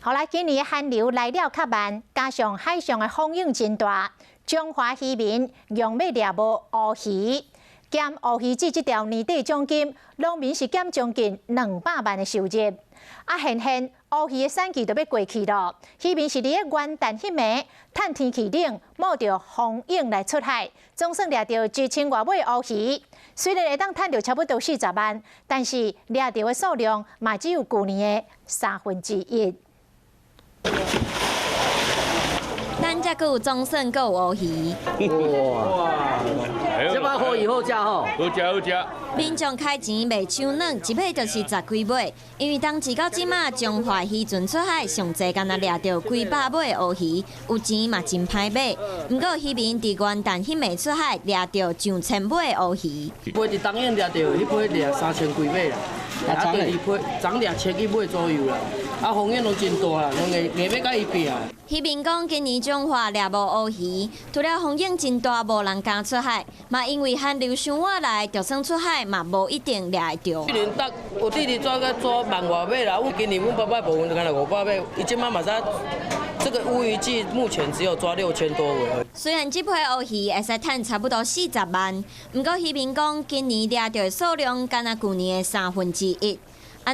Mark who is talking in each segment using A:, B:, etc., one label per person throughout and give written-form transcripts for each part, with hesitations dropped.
A: 后来今年寒流来了较慢，加上海上的风涌真大，中华渔民用要猎无乌鱼。减乌鱼子这条年底奖金，农民是减将近200万的收入。现乌鱼的产季就要过去了，渔民是伫咧元旦迄暝，趁天气冷，冒着风涌来出海，总算掠到1000多尾乌鱼。虽然会当赚到差不多40万，但是掠到的数量嘛只有去年的1/3。
B: 咱遮有总算有乌鱼。
C: 哇！这摆好鱼好食吼。
D: 好食好食。
B: 民众开钱卖手软，一尾就是10几尾。因为当时到即马，中华渔船出海上济，敢若掠到几百尾乌鱼，有钱嘛真歹买。不过渔民伫元旦迄暝出海掠到上1000尾乌鱼。
C: 买伫东涌掠到，迄批掠3000几尾啦，啊，第二批涨掠1000几尾左右啦。啊，风险拢真大啦，拢硬要甲伊拼。
B: 渔民讲，今年中华掠无乌鱼，除了风险真大，无人敢出海，嘛因为寒流伤我来，就算出海嘛无一定掠会到。
C: 去年有弟弟抓10000多尾啦，今年阮爸爸部分就干了500尾，伊即摆嘛才这个乌鱼季目前只有抓6000多尾而已。
B: 虽然这批乌鱼会使赚差不多40万，不过渔民讲，今年掠到的数量敢若去年的1/3。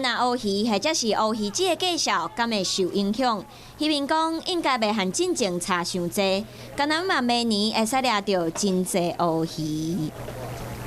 B: 若乌鱼或者是乌鱼子的介绍，敢会受影响？渔民讲应该袂和进前差伤济，敢若嘛明年会使掠到真济乌鱼。